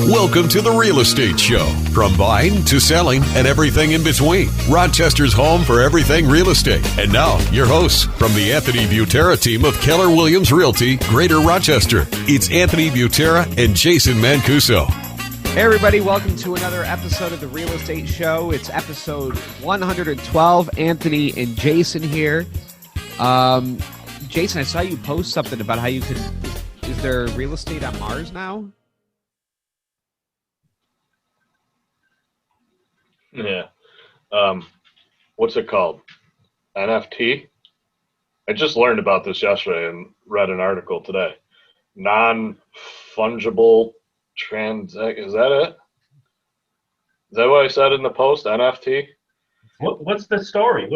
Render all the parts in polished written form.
Welcome to the Real Estate Show. From buying to selling and everything in between. Rochester's home for everything real estate. And now, your hosts from the Anthony Butera team of Keller Williams Realty, Greater Rochester. It's Anthony Butera and Jason Mancuso. Hey everybody, welcome to another episode of the Real Estate Show. It's episode 112. Anthony and Jason here. Jason, I saw you post something about how you could... Is there real estate on Mars now? Yeah. What's it called? NFT? I just learned about this yesterday and read an article today. Non-fungible transact. Is that it? Is that what I said in the post? NFT? What's the story?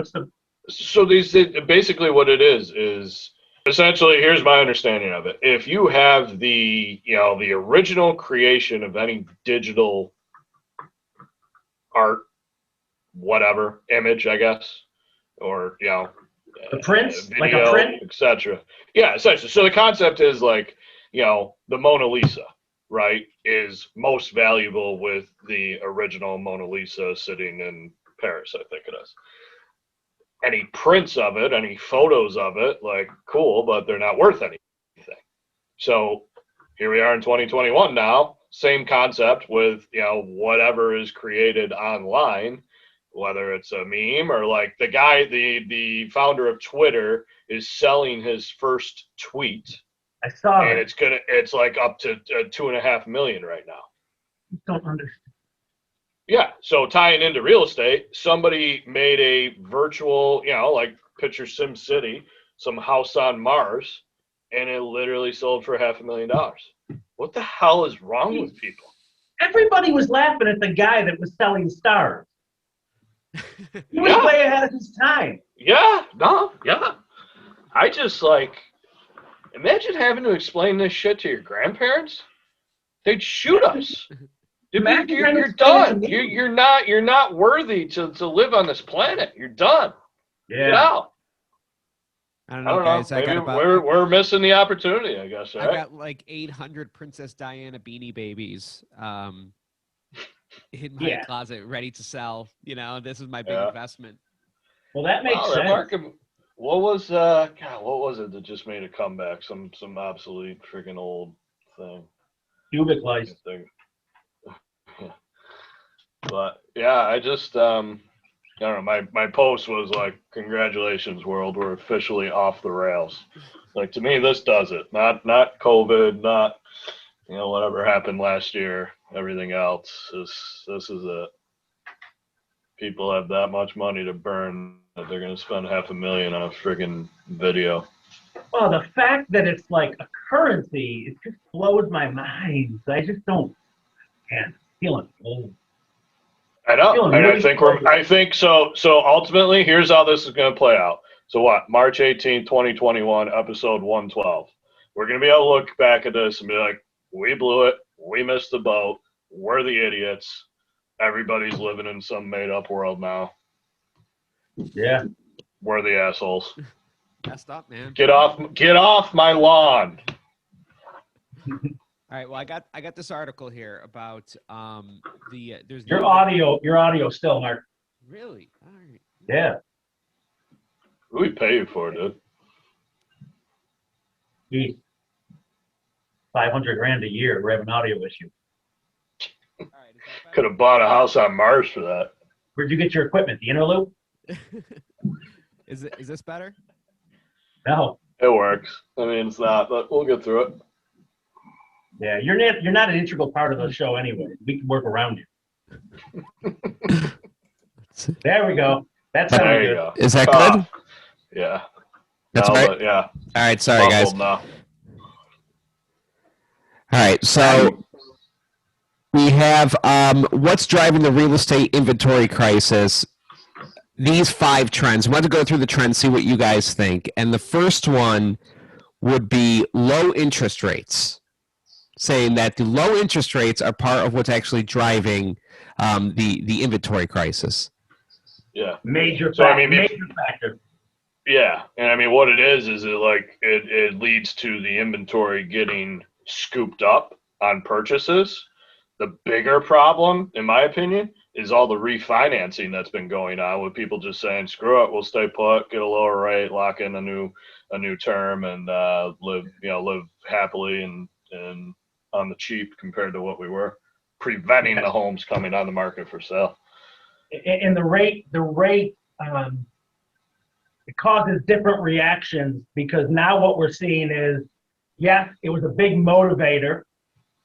So basically what it is essentially, here's my understanding of it. If you have the original creation of any digital art, whatever, image, I guess, or, the prints, video, like a print, etc. Yeah, essentially. So the concept is like, the Mona Lisa, right, is most valuable with the original Mona Lisa sitting in Paris, I think it is. Any prints of it, any photos of it, like, cool, but they're not worth anything. So here we are in 2021 now, same concept with, whatever is created online, whether it's a meme or like the guy, the founder of Twitter is selling his first tweet. I saw and it. It's like up to 2.5 million right now. Don't understand. Yeah, so tying into real estate, somebody made a virtual, like picture Sim City, some house on Mars, and it literally sold for $500,000. What the hell is wrong with people? Everybody was laughing at the guy that was selling stars. He was way ahead of his time. Yeah. I just imagine having to explain this shit to your grandparents. They'd shoot us. You're done. You're not worthy to live on this planet. You're done. Yeah. Get out. I don't know, guys. Maybe we're missing the opportunity, I guess. Right? I got like 800 Princess Diana Beanie Babies in my closet, ready to sell. This is my big investment. Well, that makes sense. What was it that just made a comeback? Some obsolete freaking old thing. Cubic lights. But yeah, I just I don't know. My post was like, "Congratulations, world, we're officially off the rails." Like, to me, this does it. Not COVID, not whatever happened last year. Everything else this is it. People have that much money to burn that they're going to spend $500,000 on a friggin' video. Well, the fact that it's like a currency, it just blows my mind. I just don't. Man, feeling old. I know, and I think so. So ultimately, here's how this is going to play out. So what? March 18th, 2021, episode 112. We're going to be able to look back at this and be like, we blew it. We missed the boat. We're the idiots. Everybody's living in some made-up world now. Yeah. We're the assholes. Messed up, man. Get off my lawn. All right. Well, I got this article here about there's your audio still, Mark. Really? All right. Yeah. Who we pay you for, dude? Geez. $500,000 a year. We have an audio issue. All right. Could have bought a house on Mars for that. Where'd you get your equipment? The inner loop? Is this better? No. It works. I mean, it's not, but we'll get through it. Yeah, you're not an integral part of the show anyway. We can work around you. There we go. That's how there we you do. go. Is that good? Yeah. That's no, right. But yeah. All right, sorry guys. Now. All right, so we have what's driving the real estate inventory crisis. These 5 trends. I want to go through the trends, see what you guys think. And the first one would be low interest rates, saying that the low interest rates are part of what's actually driving the inventory crisis. Yeah. Major factor. Yeah, and I mean, what it is it leads to the inventory getting scooped up on purchases. The bigger problem, in my opinion, is all the refinancing that's been going on with people just saying, "Screw it, we'll stay put, get a lower rate, lock in a new term, and live happily and on the cheap compared to what we were, preventing the homes coming on the market for sale." And the rate, it causes different reactions because now what we're seeing is, yes, it was a big motivator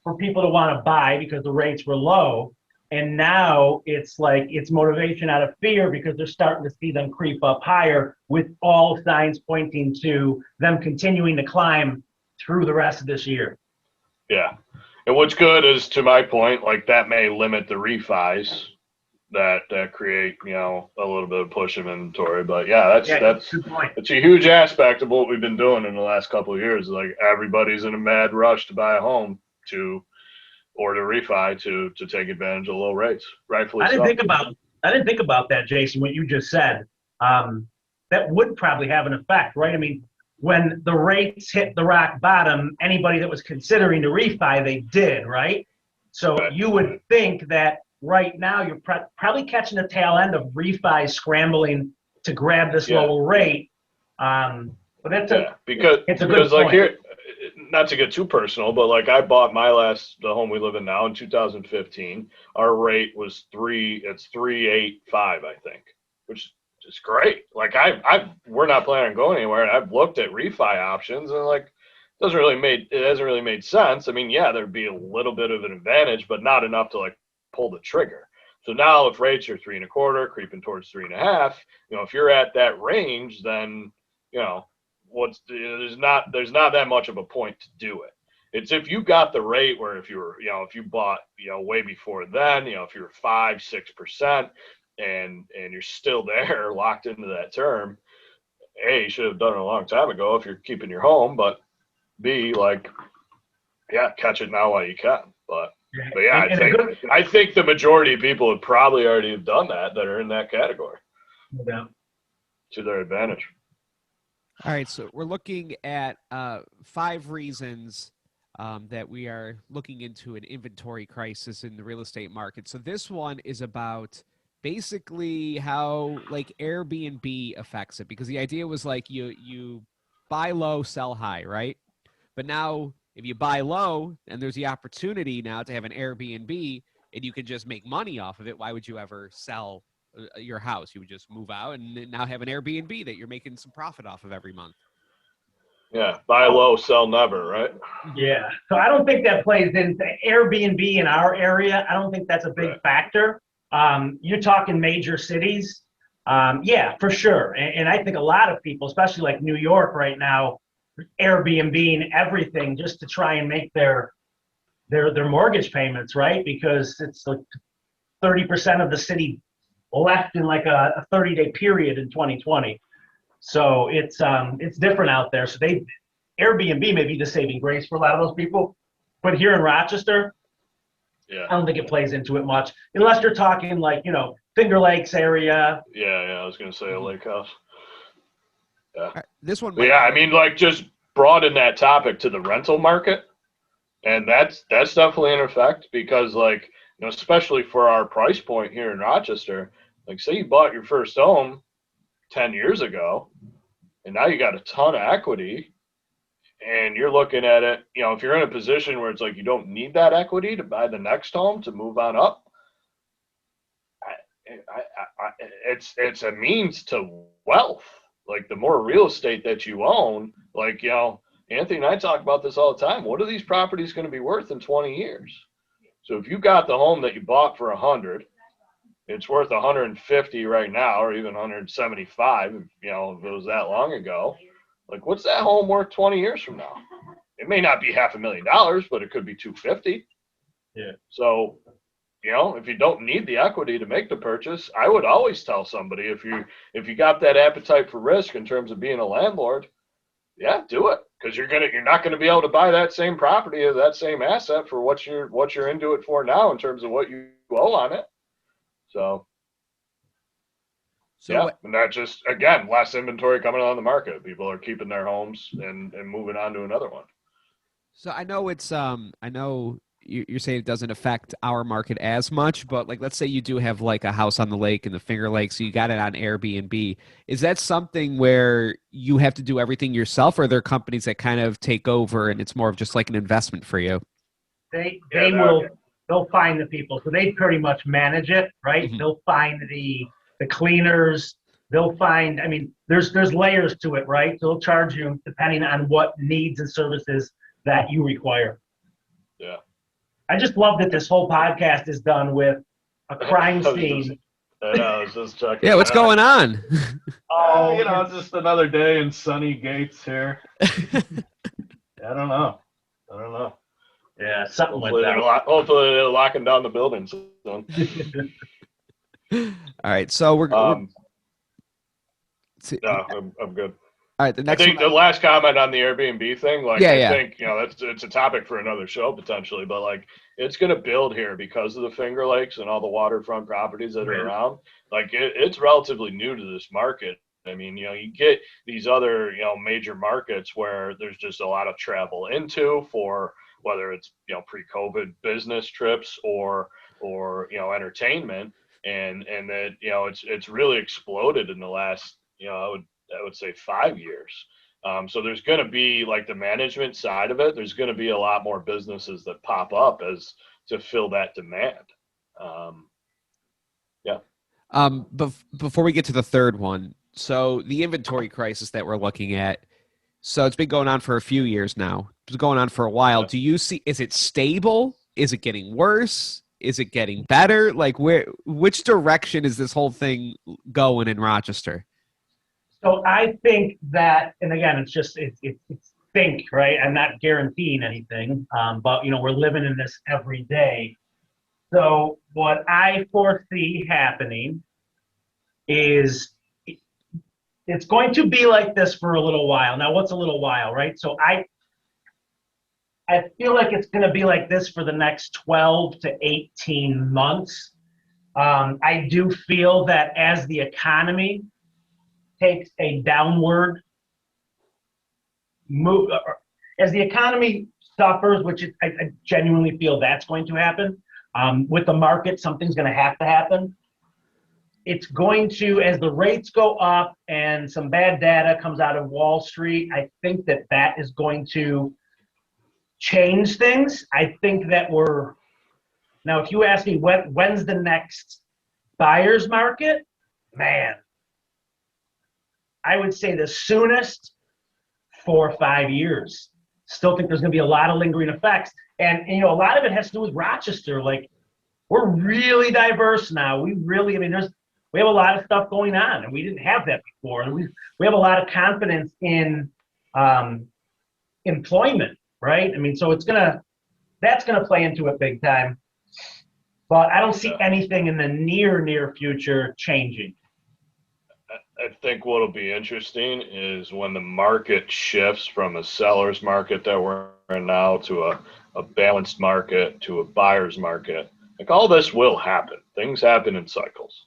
for people to want to buy because the rates were low. And now it's like it's motivation out of fear because they're starting to see them creep up higher with all signs pointing to them continuing to climb through the rest of this year. Yeah. And what's good is, to my point, like that may limit the refis that create, a little bit of push of inventory. But yeah, that's a huge aspect of what we've been doing in the last couple of years. Like everybody's in a mad rush to buy a home or to refi to take advantage of low rates. Rightfully so. I didn't think about that, Jason, what you just said. That would probably have an effect, right? I mean, when the rates hit the rock bottom, anybody that was considering to refi, they did, right? So you would think that right now you're probably catching the tail end of refi scrambling to grab this lower rate. But that's because like here, not to get too personal, but like I bought the home we live in now in 2015. Our rate was 3.85, I think, which is great. Like we're not planning on going anywhere, and I've looked at refi options, and like it hasn't really made sense. I mean, yeah, there'd be a little bit of an advantage, but not enough to like pull the trigger. So now if rates are 3.25, creeping towards 3.5, if you're at that range, then there's not that much of a point to do it. It's if you got the rate where if you bought way before then, if you're 5-6% and you're still there locked into that term, A, you should have done it a long time ago if you're keeping your home, but B, catch it now while you can. But yeah, I think the majority of people would probably already have done that are in that category. Yeah. To their advantage. All right, so we're looking at 5 reasons that we are looking into an inventory crisis in the real estate market. So this one is about basically how like Airbnb affects it, because the idea was like you buy low, sell high, right? But now if you buy low and there's the opportunity now to have an Airbnb and you can just make money off of it, why would you ever sell your house? You would just move out and now have an Airbnb that you're making some profit off of every month. Yeah, buy low, sell never, right? Yeah, so I don't think that plays into Airbnb in our area. I don't think that's a big factor. You're talking major cities. Yeah, for sure. And I think a lot of people, especially like New York right now, Airbnb and everything just to try and make their mortgage payments, right? Because it's like 30% of the city left in like a 30-day period in 2020. So it's different out there. So Airbnb may be the saving grace for a lot of those people, but here in Rochester, I don't think it plays into it much unless you're talking like Finger Lakes area. Yeah, I was gonna say a lake house. Yeah, right, this one. Yeah, I mean, like just broaden that topic to the rental market, and that's definitely in effect because like especially for our price point here in Rochester, like say you bought your first home 10 years ago, and now you got a ton of equity, and you're looking at it, if you're in a position where it's like you don't need that equity to buy the next home to move on up, it's a means to wealth. Like the more real estate that you own, like, Anthony and I talk about this all the time. What are these properties going to be worth in 20 years? So if you got the home that you bought for 100, it's worth 150 right now, or even 175, if it was that long ago. Like, what's that home worth 20 years from now? It may not be $500,000, but it could be 250. Yeah. So, if you don't need the equity to make the purchase, I would always tell somebody if you got that appetite for risk in terms of being a landlord, yeah, do it, because you're not gonna be able to buy that same property or that same asset for what you're into it for now in terms of what you owe on it. So yeah, and that just, again, less inventory coming on the market. People are keeping their homes and moving on to another one. So I know it's I know you're saying it doesn't affect our market as much, but like let's say you do have like a house on the lake in the Finger Lakes, so you got it on Airbnb. Is that something where you have to do everything yourself, or are there companies that kind of take over and it's more of just like an investment for you? They'll find the people, so they pretty much manage it, right? Mhm. They'll find the cleaners. They'll find. I mean, there's layers to it, right? They'll charge you depending on what needs and services that you require. Yeah. I just love that this whole podcast is done with a crime scene. I was just checking. Yeah, what's going on? Oh, just another day in sunny Gates here. I don't know. Yeah, something Hopefully like that. hopefully they're locking down the buildings soon. All right, so we're No, all I'm good. right. The I next think one, the last comment on the Airbnb thing, like Yeah, I yeah. think it's a topic for another show potentially, but like it's going to build here because of the Finger Lakes and all the waterfront properties that are around. Like it's relatively new to this market. I mean, you get these other major markets where there's just a lot of travel into for whether it's pre-COVID business trips or entertainment, and that it's really exploded in the last I would say 5 years. So there's going to be like the management side of it. There's going to be a lot more businesses that pop up as to fill that demand. before we get to the third one, so the inventory crisis that we're looking at, so it's been going on for a few years now. It's been going on for a while. Yeah. Do you see? Is it stable? Is it getting worse? Is it getting better? Like which direction is this whole thing going in Rochester? So I think that, and again, it's think, right? I'm not guaranteeing anything, but we're living in this every day. So what I foresee happening is it's going to be like this for a little while. Now, what's a little while, right? So I feel like it's going to be like this for the next 12 to 18 months. I do feel that as the economy takes a downward move, as the economy suffers, which I genuinely feel that's going to happen, with the market, something's going to have to happen. It's going to, as the rates go up and some bad data comes out of Wall Street, I think that is going to change things. I think that now, if you ask me when's the next buyer's market, man, I would say the soonest 4 or 5 years. Still think there's going to be a lot of lingering effects. And a lot of it has to do with Rochester. Like, we're really diverse now. We have a lot of stuff going on, and we didn't have that before. And we have a lot of confidence in employment, right? I mean, so that's gonna play into it big time. But I don't see anything in the near future changing. I think what'll be interesting is when the market shifts from a seller's market that we're in now to a balanced market to a buyer's market. Like, all this will happen. Things happen in cycles.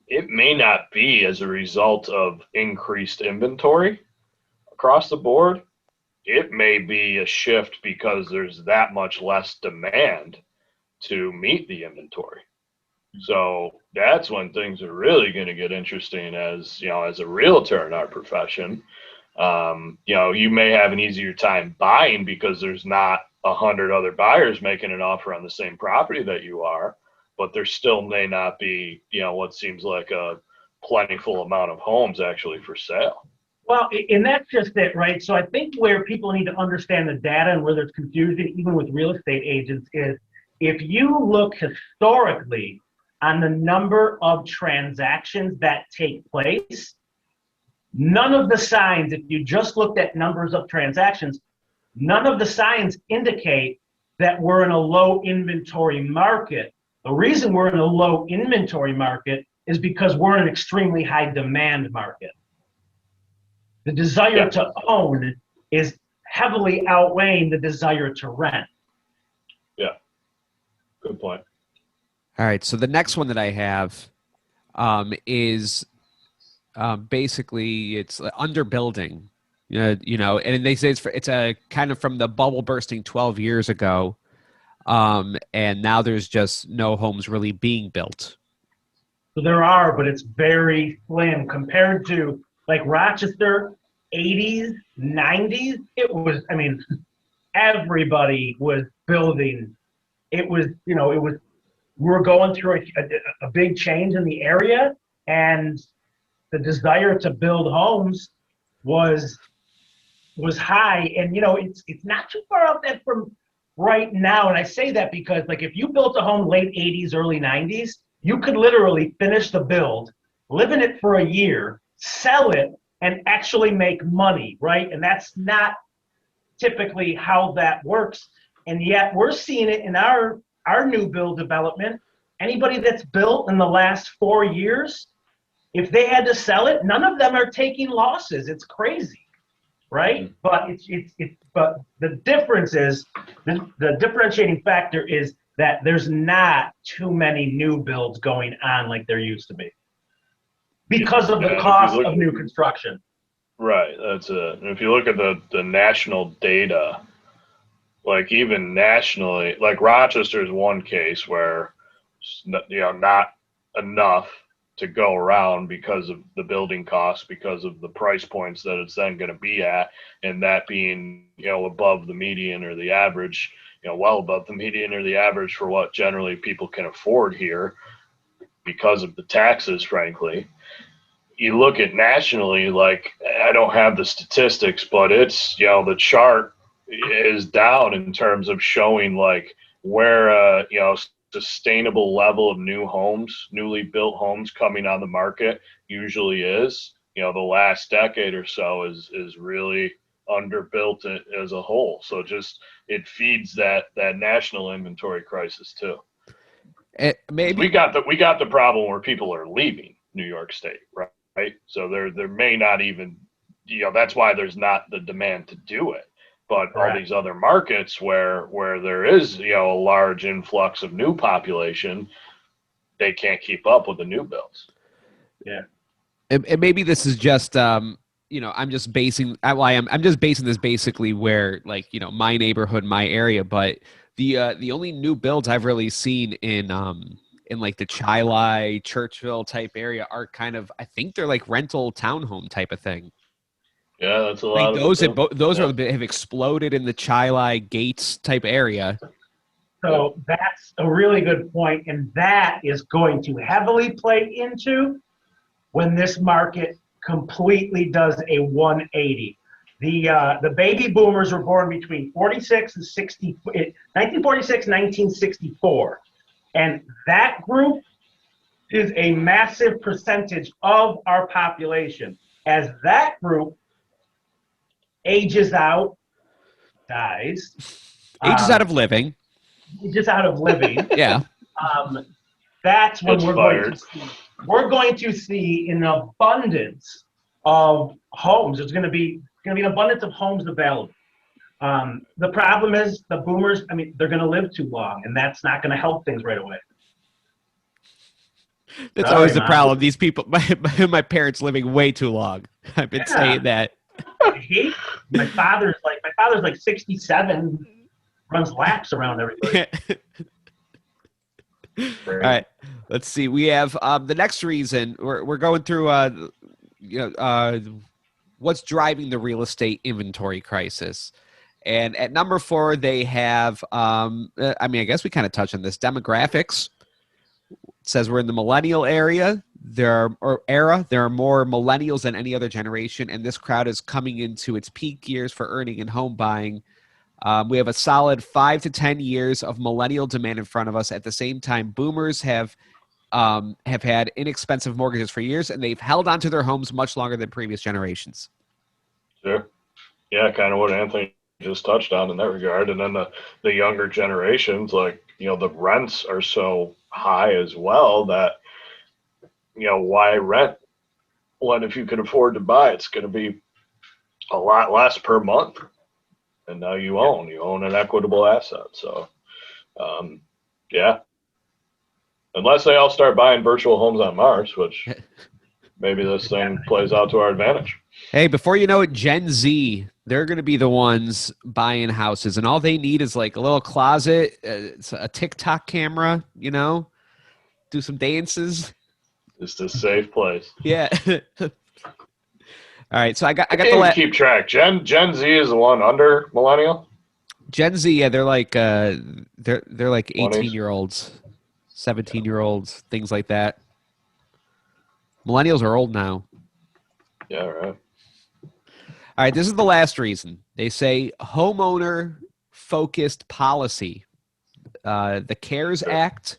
It may not be as a result of increased inventory across the board. It may be a shift because there's that much less demand to meet the inventory. So that's when things are really going to get interesting as a realtor in our profession. You may have an easier time buying because there's not 100 other buyers making an offer on the same property that you are, but there still may not be, what seems like a plentiful amount of homes actually for sale. Well, and that's just it, right? So I think where people need to understand the data and where there's confusion, even with real estate agents, is if you look historically on the number of transactions that take place, none of the signs, if you just looked at numbers of transactions, none of the signs indicate that we're in a low inventory market. The reason we're in a low inventory market is because we're in an extremely high demand market. The desire to own is heavily outweighing the desire to rent. Yeah, good point. All right, so the next one that I have is basically it's underbuilding. You know, and they say it's a kind of from the bubble bursting 12 years ago, and now there's just no homes really being built. So there are, but it's very slim compared to like Rochester, 80s, 90s. It was, I mean, everybody was building. It was, you know, we were going through a big change in the area, and the desire to build homes was high. And, you know, it's not too far off that from right now. And I say that because, like, if you built a home late 80s, early 90s, you could literally finish the build, live in it for a year, sell it, and actually make money, right? And that's not typically how that works. And yet we're seeing it in our new build development. Anybody that's built in the last 4 years, if they had to sell it, none of them are taking losses. It's crazy, right? But but the difference is, the differentiating factor is that there's not too many new builds going on like there used to be because of the cost of new construction. Right, that's it. And if you look at the national data, like even nationally, like Rochester is one case where, you know, not enough to go around because of the building costs, because of the price points that it's then going to be at, and that being, you know, above the median or the average, you know, well above the median or the average for what generally people can afford here because of the taxes, frankly. You look at nationally, like, I don't have the statistics, but it's, you know, the chart is down in terms of showing like where, you know, sustainable level of new homes, newly built homes coming on the market usually is. You know, the last decade or so is really underbuilt as a whole. So just, it feeds that national inventory crisis too. Maybe we got the problem where people are leaving New York State, right? So there may not even, you know, that's why there's not the demand to do it. But all these other markets where there is, you know, a large influx of new population, they can't keep up with the new builds. Yeah. And maybe this is just, you know, I'm just basing this basically where, like, you know, my neighborhood, my area, but the only new builds I've really seen in like the Chi-Lai, Churchville type area are kind of, I think they're like rental townhome type of thing. Yeah, that's a lot. Like those of have exploded in the Chi-Lai Gates type area. So that's a really good point, and that is going to heavily play into when this market completely does a 180. The baby boomers were born between 46 and 1946, 1964, and that group is a massive percentage of our population. As that group ages out, dies. Ages out of living. Ages out of living. Yeah. That's when we're going to see an abundance of homes. There's going to be an abundance of homes available. The problem is the boomers, I mean, they're going to live too long, and that's not going to help things right away. That's always the problem. These people, my parents living way too long. I've been saying that. I hate my father's like 67, runs laps around everybody. All right, let's see. We have the next reason we're going through. What's driving the real estate inventory crisis? And at number 4, they have. I mean, I guess we kind of touched on this. Demographics. It says we're in the millennial area. There are more millennials than any other generation, and this crowd is coming into its peak years for earning and home buying. We have a solid 5 to 10 years of millennial demand in front of us. At the same time, boomers have had inexpensive mortgages for years, and they've held onto their homes much longer than previous generations. Sure. Yeah, kind of what Anthony just touched on in that regard. And then the younger generations, like, you know, the rents are so high as well that, you know, why rent when if you can afford to buy, it's going to be a lot less per month. And now you own an equitable asset. So, yeah, unless they all start buying virtual homes on Mars, which maybe this thing plays out to our advantage. Hey, before you know it, Gen Z, they're going to be the ones buying houses, and all they need is like a little closet, a TikTok camera, do some dances. Just a safe place. Yeah. All right, so I got Can't even keep track. Gen Z is the one under millennial. Gen Z. Yeah, they're like they're like 20s. 18-year-olds, 17-year-olds, things like that. Millennials are old now. Yeah, right. All right, this is the last reason. They say homeowner-focused policy. The CARES Act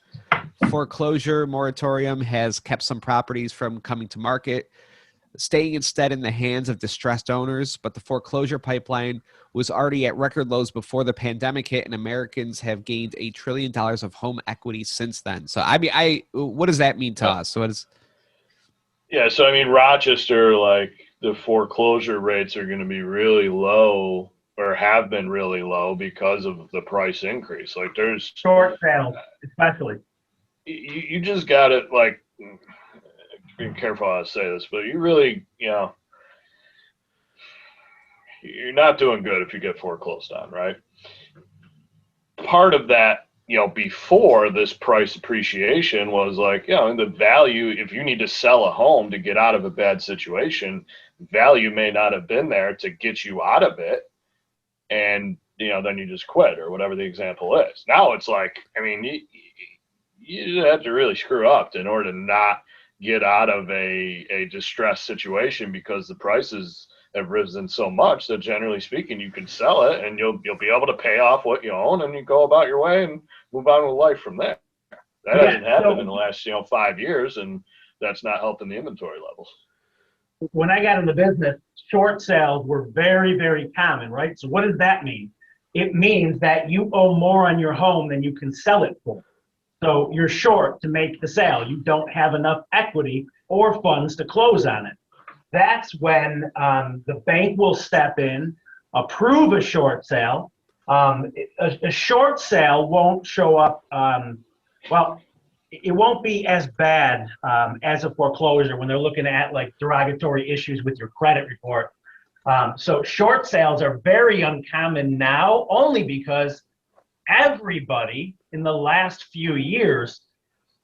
foreclosure moratorium has kept some properties from coming to market, staying instead in the hands of distressed owners. But the foreclosure pipeline was already at record lows before the pandemic hit, and Americans have gained $1 trillion of home equity since then. So, I mean, what does that mean to us? Yeah, so I mean, Rochester, like the foreclosure rates are going to be really low, or have been really low because of the price increase. Like there's short sales, especially. You just got to like be careful how I say this, but you really, you're not doing good if you get foreclosed on, right? Part of that, before this price appreciation was like, the value, if you need to sell a home to get out of a bad situation, value may not have been there to get you out of it. And, then you just quit or whatever the example is. Now it's like, I mean, you have to really screw up in order to not get out of a distressed situation because the prices have risen so much that generally speaking, you can sell it and you'll be able to pay off what you own and you go about your way and move on with life from there. That hasn't happened in the last, 5 years, and that's not helping the inventory levels. When I got into business, short sales were very, very common, right? So what does that mean? It means that you owe more on your home than you can sell it for. So you're short to make the sale. You don't have enough equity or funds to close on it. That's when the bank will step in, approve a short sale. A short sale won't show up, it won't be as bad as a foreclosure when they're looking at like derogatory issues with your credit report. So short sales are very uncommon now, only because everybody in the last few years,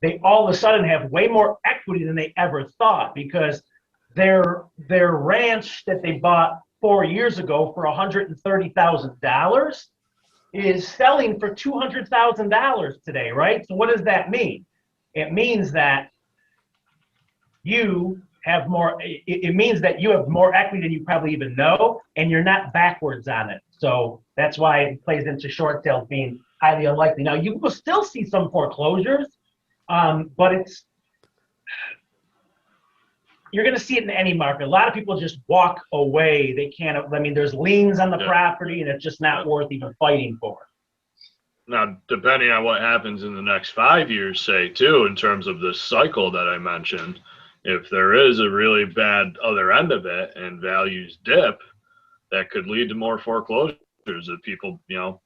they all of a sudden have way more equity than they ever thought, because their ranch that they bought 4 years ago for $130,000 is selling for $200,000 today, right? So what does that mean? It means that you have more. It means that you have more equity than you probably even know, and you're not backwards on it. So that's why it plays into short sales being highly unlikely. Now you will still see some foreclosures, but you're going to see it in any market. A lot of people just walk away. They can't. I mean, there's liens on the property, and it's just not worth even fighting for. Now, depending on what happens in the next 5 years, say, too, in terms of this cycle that I mentioned, if there is a really bad other end of it and values dip, that could lead to more foreclosures that people,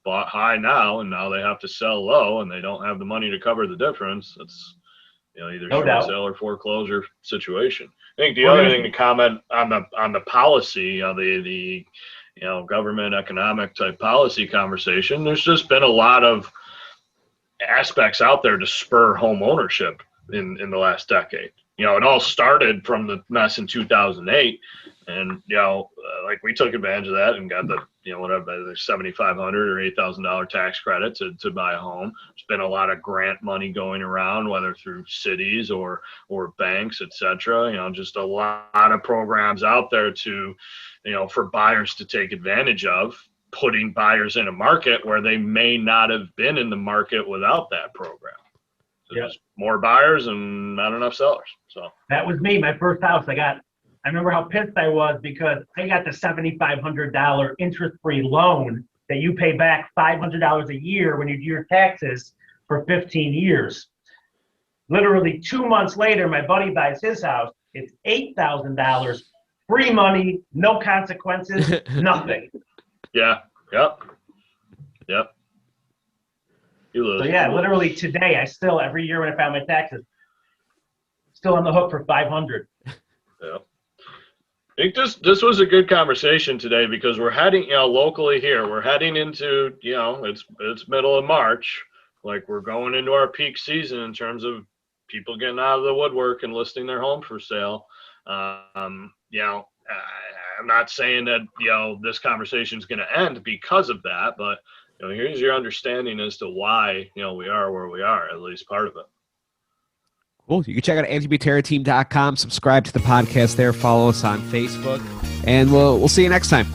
bought high now, and now they have to sell low, and they don't have the money to cover the difference. It's, either short sale or foreclosure situation. I think the other thing to comment on the policy, the government economic type policy conversation, there's just been a lot of aspects out there to spur home ownership in the last decade. It all started from the mess in 2008, and like we took advantage of that and got the whatever the $7,500 or $8,000 tax credit to buy a home. There's been a lot of grant money going around, whether through cities or banks, etc. Just a lot of programs out there to for buyers to take advantage of, putting buyers in a market where they may not have been in the market without that program. So there's more buyers and not enough sellers. So that was me. My first house, I remember how pissed I was because I got the $7,500 interest-free loan that you pay back $500 a year when you do your taxes for 15 years. Literally 2 months later, my buddy buys his house. It's $8,000, free money, no consequences, nothing. Yeah. Yep. You lose. So yeah, literally today, I still, every year when I file my taxes, still on the hook for $500. I think this was a good conversation today because we're heading, locally here, we're heading into, it's middle of March. Like we're going into our peak season in terms of people getting out of the woodwork and listing their home for sale. I'm not saying that, this conversation is going to end because of that, but, here's your understanding as to why, we are where we are, at least part of it. Cool. You can check out AnthonyButerraTeam.com, subscribe to the podcast there, follow us on Facebook, and we'll see you next time.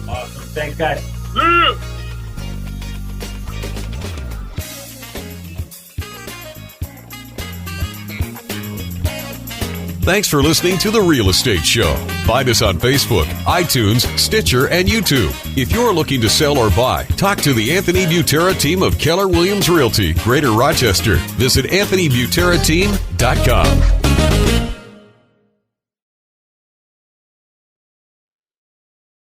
Awesome. Thanks, guys. Yeah. Thanks for listening to The Real Estate Show. Find us on Facebook, iTunes, Stitcher, and YouTube. If you're looking to sell or buy, talk to the Anthony Butera team of Keller Williams Realty, Greater Rochester. Visit AnthonyButerraTeam.com.